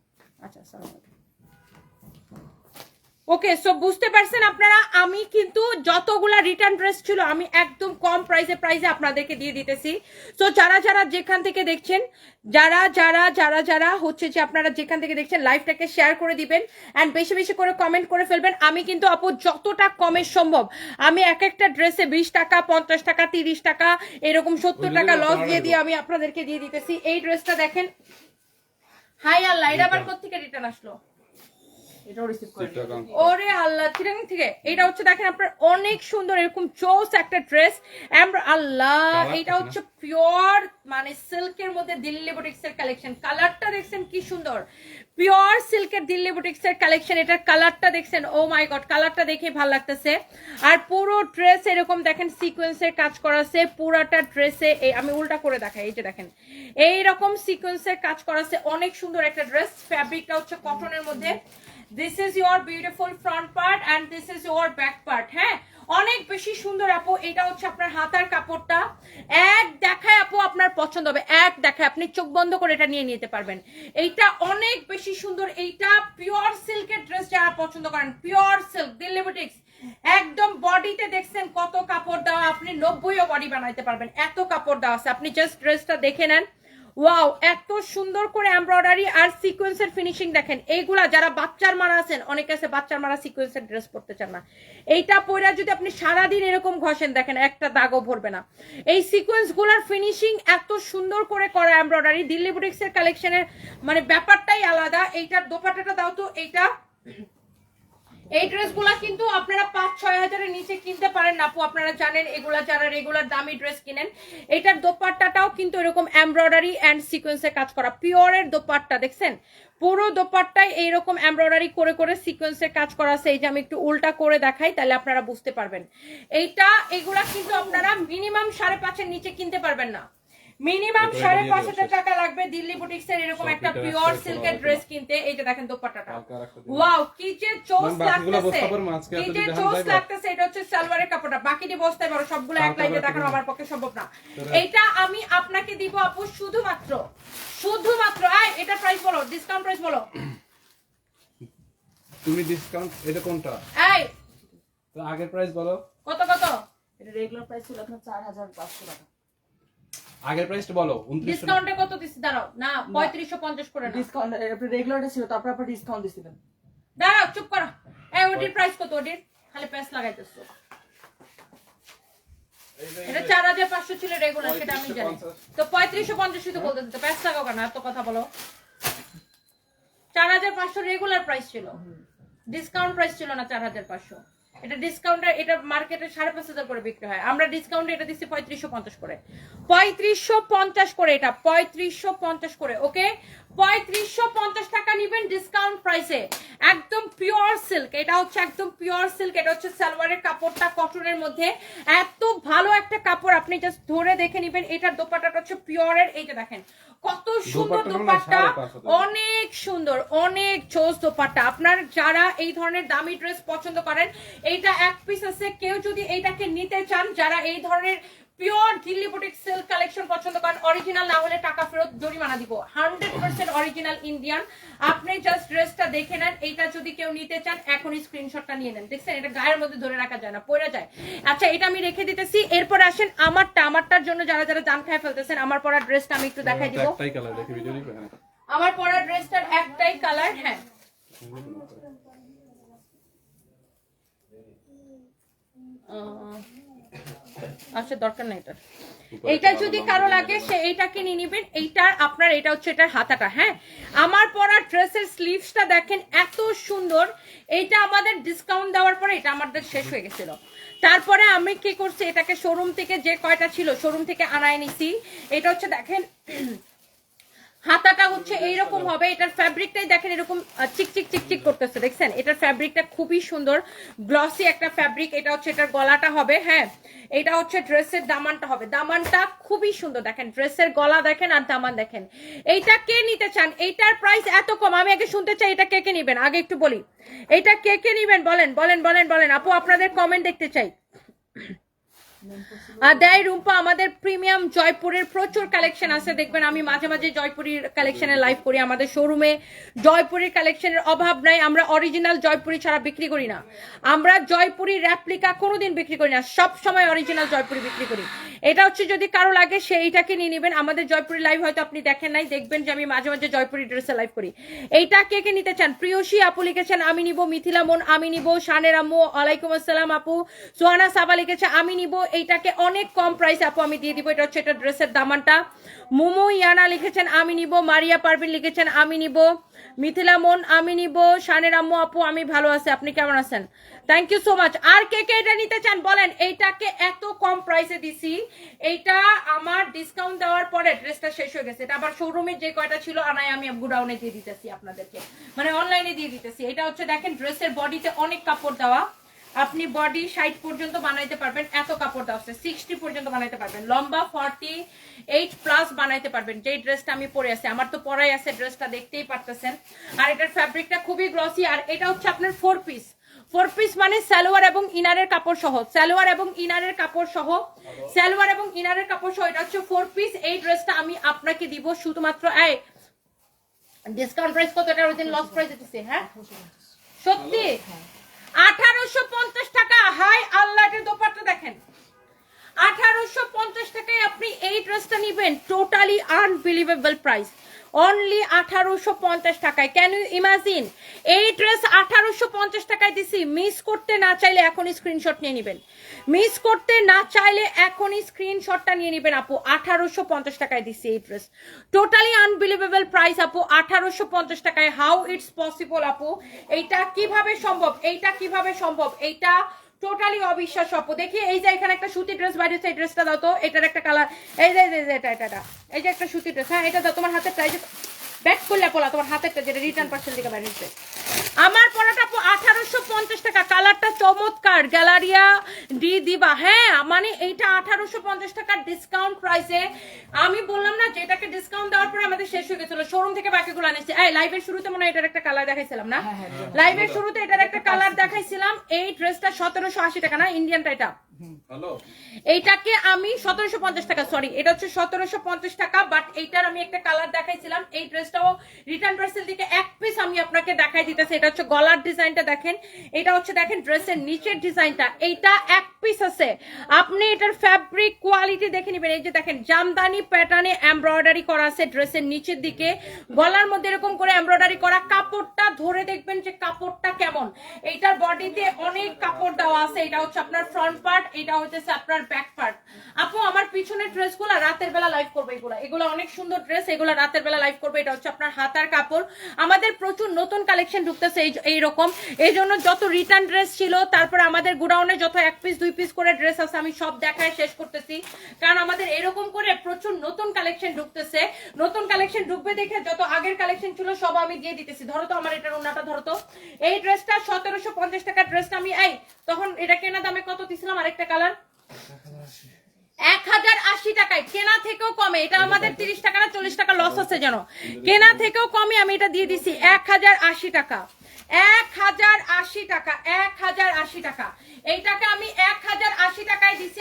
আচ্ছা, আসসালামু আলাইকুম। ওকে, সো বুঝতে পারছেন আপনারা, আমি কিন্তু যতগুলা রিটার্ন ড্রেস ছিল আমি একদম কম প্রাইসে আপনাদেরকে দিয়ে দিতেছি। সো যারা যারা যেখান থেকে দেখছেন, যারা হচ্ছে যে আপনারা যেখান থেকে দেখছেন লাইভটাকে শেয়ার করে দিবেন এন্ড বেশি বেশি করে কমেন্ট করে ফেলবেন। আমি কিন্তু আপু যতটা কমে সম্ভব আমি এক একটা ড্রেসে 20 টাকা, 50 টাকা, 30 টাকা, এরকম 70 টাকা লস দিয়ে আমি আপনাদেরকে দিয়ে দিতেছি। এই ড্রেসটা দেখেন, হাই আল্লাহ, এটা আবার কোত্থেকে রিটার্ন আসলো? এটাও রিসিভ করে ওরে আল্লাহ, চিটাগাং থেকে। এটা হচ্ছে দেখেন আপনার অনেক সুন্দর এরকম চোস একটা ড্রেস। আল্লাহ, এটা হচ্ছে পিওর মানে সিল্কের মধ্যে দিল্লি বুটিক্স এর কালেকশন। কালারটা দেখছেন কি সুন্দর, পিওর সিল্কের দিল্লি বুটিক্স এর কালেকশন। এটার কালারটা দেখছেন, ও মাই গড, কালারটা দেখে ভালো লাগতেছে। আর পুরো ড্রেস এরকম দেখেন সিকোয়েন্সের কাজ করা আছে পুরাটা ড্রেসে। আমি উল্টা করে দেখাই, এই যে দেখেন এইরকম সিকোয়েন্সের কাজ করা আছে, অনেক সুন্দর একটা ড্রেস। ফ্যাব্রিকটা হচ্ছে কটনের মধ্যে। This is your beautiful front part and this is your back part. হ্যাঁ, অনেক বেশি সুন্দর আপু। এটা হচ্ছে আপনার হাতার কাপড়টা, এক দেখায় আপু আপনার পছন্দ হবে, এক দেখায় আপনি চোখ বন্ধ করে এটা নিয়ে নিতে পারবেন। এইটা অনেক বেশি সুন্দর। এইটা পিওর সিল্কের ড্রেস যারা পছন্দ করেন, পিওর সিল্ক দিল্লি বুটিক্স, একদম বডিতে দেখছেন কত কাপড় দেওয়া, আপনি 90ও বডি বানাইতে পারবেন, এত কাপড় দেওয়া আছে। আপনি জাস্ট ড্রেসটা দেখে নেন, ওয়াও, এত সুন্দর করে এমব্রয়ডারি আর সিকোয়েন্সের ফিনিশিং দেখেন। এইগুলা যারা বাচ্চার মারা আছেন, অনেকে আছে বাচ্চার মারা সিকোয়েন্সের ড্রেস পরতে চান না, এইটা পরে যদি আপনি সারাদিন এরকম ঘষেন দেখেন একটা দাগও ভরবে না। এই সিকোয়েন্স গুলার ফিনিশিং এত সুন্দর করে করা এমব্রয়ডারি, দিল্লি বুটিক্স এর কালেকশনের মানে ব্যাপারটাই আলাদা। এইটার দোপাট্টাটা দাও তো। এইটা এই ড্রেসগুলা কিন্তু আপনারা 5-6 হাজারের নিচে কিনতে পারেন না আপু, আপনারা জানেন এগুলা যারা রেগুলার দামি ড্রেস কিনেন। এটার দোপাট্টাটাও কিন্তু এরকম এমব্রয়ডারি এন্ড সিকোয়েন্সে কাজ করা, পিওরের দোপাট্টা দেখছেন, পুরো দোপাট্টায় এইরকম এমব্রয়ডারি করে করে সিকোয়েন্সে কাজ করা আছে। এই যে আমি একটু উল্টা করে দেখাই তাহলে আপনারা বুঝতে পারবেন। এগুলা কিন্তু আপনারা মিনিমাম 5.5 নিচে কিনতে পারবেন না, মিনিমাম 5.5 টাকা লাগবে দিল্লি বুটিক্স এর এরকম একটা পিওর সিল্কের ড্রেস কিনতে। এই যে দেখেন দোপাট্টাটা, ওয়াও, কি যে চোস লাগতেছে, কি যে চোস লাগতেছে। এটা হচ্ছে সালোয়ারের কাপড়টা, বাকিটি বস্তায় বড়, সবগুলো এক লাইনে দেখানো আমার পক্ষে সম্ভব না। এইটা আমি আপনাকে দিব আপু শুধুমাত্র এটা প্রাইস বলো, ডিসকাউন্ট প্রাইস বলো তুমি। ডিসকাউন্ট এটা কোনটা? এই তো আগের প্রাইস বলো কত। এটা রেগুলার প্রাইস ছিল আপনার 4500 টাকা। আগের প্রাইসটা বলো। 2900 ডিসকাউন্টে কত দিছি? দাঁড়াও না, 3550 করে না, ডিসকাউন্ট আপনি রেগুলারটা ছিল, তারপর আপনি ডিসকাউন্ট দিছিলেন। দাঁড়াও, চুপ করো। এই ওটির প্রাইস কত? ওটির খালি প্যাস লাগাইতেছো। এটা 4500 ছিল রেগুলার, সেটা আমি জানি। তো 3550 তো বলতে দিতে, প্যাস লাগাও কেন, এত কথা বলো। 4500 রেগুলার প্রাইস ছিল, ডিসকাউন্ট প্রাইস ছিল না 4500। এটা ডিসকাউন্টে, এটা মার্কেটে 5500 করে বিক্রি হয়, আমরা ডিসকাউন্টে এটা দিচ্ছি 3550 করে। 3550 করে, এটা 3550 করে। ওকে, 3550 টাকা নিবেন ডিসকাউন্ট প্রাইসে, একদম পিওর সিল্ক। এটা হচ্ছে একদম পিওর সিল্ক। এটা হচ্ছে সালোয়ারের কাপড়টা কটনের মধ্যে, এত ভালো একটা কাপড়, আপনি জাস্ট ধরে দেখে নিবেন। এটার দোপাট্টাটা হচ্ছে পিওরের, এইটা দেখেন কত সুন্দর দোপাট্টা, অনেক সুন্দর, অনেক চোস দোপাট্টা। আপনার যারা এই ধরনের দামি ড্রেস পছন্দ করেন, এইটা এক পিস আছে, কেউ যদি এইটাকে নিতে চান, যারা এই ধরনের pure Delhi boutique silk collection পছন্দ করেন, অরিজিনাল না হলে টাকা ফেরত, জরিমানা দিব। 100% অরিজিনাল ইন্ডিয়ান। আপনি জাস্ট ড্রেসটা দেখে নেন। এইটা যদি কেউ নিতে চান এখনই স্ক্রিনশটটা নিয়ে নেন। দেখছেন এটা গায়ের মধ্যে ধরে রাখা যায় না, পড়ে যায়। আচ্ছা, এটা আমি রেখে দিতেছি। এরপর আসেন আমারটার জন্য যারা যারা জান খায় ফেলতেছেন, আমার পরা ড্রেসটা আমি একটু দেখাই দিব। একটাই কালার দেখি ভিডিও দিবে। আমার পরা ড্রেসটার একটাই কালার। হ্যাঁ, আচ্ছা দরকার নাই এটার। এইটা যদি কারো লাগে সে এইটাকে নিয়ে নিবেন। এইটার আপনার, এটা হচ্ছে এটার হাতাটা। হ্যাঁ, আমার পরা ড্রেসের স্লিভসটা দেখেন এত সুন্দর। এইটা আমাদের ডিসকাউন্ট দেওয়ার পরে এটা আমাদের শেষ হয়ে গেছিল, তারপরে আমি কি করছি, এটাকে শোরুম থেকে যে কয়টা ছিল শোরুম থেকে আনায় নিছি। এটা হচ্ছে দেখেন হাতাটা হচ্ছে এইরকম হবে। এটার ফ্যাব্রিকটাই দেখেন এরকম চিকচিক চিকচিক করতেছে, দেখছেন এটার ফ্যাব্রিকটা খুবই সুন্দর, গ্লসি একটা ফ্যাব্রিক। এটা হচ্ছে এটার গলাটা হবে। হ্যাঁ, এটা হচ্ছে ড্রেসের দামানটা হবে, দামানটা খুবই সুন্দর। দেখেন ড্রেসের গলা দেখেন আর দামান দেখেন। এইটা কে নিতে চান? এইটার প্রাইস এত কম, আমি আগে শুনতে চাই এটা কে কে নিবেন, আগে একটু বলি। এইটা কে কে নিবেন বলেন বলেন বলেন বলেন আপু, আপনাদের কমেন্ট দেখতে চাই। দেয় রুম্পা। আমাদের প্রিমিয়াম জয়পুরের প্রচুর কালেকশন আছে, দেখবেন আমি মাঝে মাঝে জয়পুরীর কালেকশনের লাইভ করি। আমাদের শোরুমে জয়পুরীর কালেকশনের অভাব নাই, আমরা অরিজিনাল জয়পুরি ছাড়া বিক্রি করি না, আমরা জয়পুরি রেপ্লিকা কোনোদিন বিক্রি করি না, সব সময় অরিজিনাল জয়পুরি বিক্রি করি। এটা হচ্ছে যদি কারো লাগে সেইটাকে নিয়ে নেবেন। আমাদের জয়পুরি লাইভ হয়তো আপনি দেখেন নাই, দেখবেন যে আমি মাঝে মাঝে জয়পুরি ড্রেসে লাইভ করি। এইটা কে কে নিতে চান? প্রিয়সী আপু লিখেছেন আমি নিব, মিথিলা মন আমি নিব, শানের আম্মু ওয়ালাইকুম আসসালাম আপু, সোহানা সাবা লিখেছে আমি নিব, এইটাকে অনেক কম প্রাইসে আপু আমি দিয়ে দিব। এটা হচ্ছে এটা ড্রেসের দামানটা। মোমো ইয়ানা লিখেছেন আমি নিব, মারিয়া পারভিন লিখেছেন আমি নিব, মিথিলা মন আমি নিব, শানের আম্মু আপু আমি ভালো আছি, আপনি কেমন আছেন? Thank you so much. আর কে কে এটা নিতে চান বলেন? এইটাকে এত কম প্রাইসে দিছি, এইটা আমার ডিসকাউন্ট দেওয়ার পরে ড্রেসটা শেষ হয়ে গেছে। এটা আবার শোরুমে যে কয়টা ছিল আনাই আমি গুডাউনে দিয়ে দিতেছি আপনাদেরকে, মানে অনলাইনে দিয়ে দিতেছি। এটা হচ্ছে দেখেন ড্রেসের বডিতে অনেক কাপড় দেওয়া, আপনি বডি 60 পর্যন্ত বানাইতে পারবেন, এত কাপড় দেওয়া আছে, 60 পর্যন্ত বানাইতে পারবেন, লম্বা 48 প্লাস বানাইতে পারবেন। যেই ড্রেসটা আমি পরে আছি, আমার তো পরাই আছে ড্রেসটা, দেখতেই পারতেছেন। আর এটার ফ্যাব্রিকটা খুবই গ্লসি। আর এটা হচ্ছে আপনার 4 পিস মানে সালোয়ার এবং ইনারের কাপড় সহ, সালোয়ার এবং ইনারের কাপড় সহ, সালোয়ার এবং ইনারের কাপড় সহ। এটা হচ্ছে 4 পিস। এই ড্রেসটা আমি আপনাকে দিব শুধুমাত্র এই ডিসকাউন্ট প্রাইস কত? এটা ওইদিন লস প্রাইস দিতেছে। হ্যাঁ সত্যি 1850 টাকা। হাই আল্লাহ, এর দোপাট্টা দেখেন, 1850 টাকায় আপনি এই ড্রেসটা নিবেন। টোটালি আনবিলিভেবল প্রাইস, অনলি 1850 টাকায়। Can you imagine? এই ড্রেস 1850 টাকায় দিছি। মিস করতে না চাইলে এখনই স্ক্রিনশট নিয়ে নেবেন, মিস করতে না চাইলে এখনই স্ক্রিনশটটা নিয়ে নেবেন আপু। 1850 টাকায় দিছি এই ড্রেস, টোটালি আনবিলিভেবল প্রাইস আপু, 1850 টাকায়। হাউ ইটস পসিবল আপু? এইটা কিভাবে সম্ভব? এইটা কিভাবে সম্ভব? এইটা টোটালি অবিশ্বাস্য আপু। দেখি এই যে এখানে একটা সুতি ড্রেস বাইরে হচ্ছে, এই ড্রেসটা দাও তো, এটার একটা কালার, এই যে এটা এই যে একটা সুতি ড্রেস। হ্যাঁ এটা দাও, তোমার হাতের টাই ব্যাক করলে পোলা, তোমার হাতেরটা যেটা রিটার্ন পার্সেল দিকে বাইরে হচ্ছে। আমার পড়াটা আপু 1850 টাকা, কালারটা চমৎকার, গ্যালারিয়া ডি দিবা। হ্যাঁ মানে এইটা 1850 টাকার ডিসকাউন্ট প্রাইসে। আমি বললাম না যেটাকে ডিসকাউন্ট দেওয়ার পরে আমাদের শেষ হয়ে গেছিল, শোরুম থেকে বাকিগুলো আনেছি। এই লাইভের শুরুতে মনে হয় এটার একটা কালার দেখাইছিলাম না? লাইভের শুরুতে এটার একটা কালার দেখাইছিলাম। এই ড্রেসটা 1780 টাকা না, ইন্ডিয়ানটা এটা, এইটাকে আমি 1750 টাকা, সরি এটা হচ্ছে 1750 টাকা। বাট এইটার আমি একটা কালার দেখাইছিলাম। এই ড্রেসটাও রিটার্ন পার্সেল থেকে এক পিস আমি আপনাকে দেখাই দিতেছি। এটা হচ্ছে গলার ডিজাইনটা দেখেন, এটা হচ্ছে দেখেন ড্রেসের নিচের ডিজাইনটা, এইটা এক পিস আছে। আপনি এটার ফ্যাব্রিক কোয়ালিটি দেখে নেবেন। এই যে দেখেন জামদানি প্যাটার্নে এমব্রয়ডারি করা আছে ড্রেসের নিচের দিকে, গলার মধ্যে এরকম করে এমব্রয়ডারি করা। কাপড়টা ধরে দেখবেন যে কাপড়টা কেমন। এইটার বডিতে অনেক কাপড় দেওয়া আছে। এটা হচ্ছে আপনার ফ্রন্ট পার্ট, এটা হচ্ছে আপনার ব্যাক পার্ট। আপু আমার পিছনের ড্রেসগুলো রাতের বেলা লাইভ করবে, এগুলো অনেক সুন্দর ড্রেস, এগুলো রাতের বেলা লাইভ করবে। এটা হচ্ছে আপনার হাতার কাপড়। আমাদের প্রচুর নতুন কালেকশন ঢুকতেছে এইরকম, এই জন্য যত রিটার্ন ড্রেস ছিল, তারপরে আমাদের গোডাউনে যত 1 পিস 2 পিস করে ড্রেস আছে আমি সব দেখায় শেষ করতেছি, কারণ আমাদের এরকম করে প্রচুর নতুন কালেকশন ঢুকতেছে। নতুন কালেকশন ঢুকবে দেখে যত আগের কালেকশন ছিল সব আমি দিয়ে দিতেছি। ধরো তো আমার এটার ওন্নাটা ধরো তো, এই ড্রেসটা 1750 টাকার ড্রেসটা আমি এই তখন এটা কেনা দামে কত দিছিলাম? আরেকটা কালার 1080 টাকায়, কেনা থেকেও কমে। এটা আমাদের 30 টাকা না 40 টাকা লস আছে যেন, কেনা থেকেও কমে আমি এটা দিয়ে দিছি 1080 টাকা, 1080 টাকা, 1080 টাকা। এইটাকে আমি 1080 টাকায় দিছি।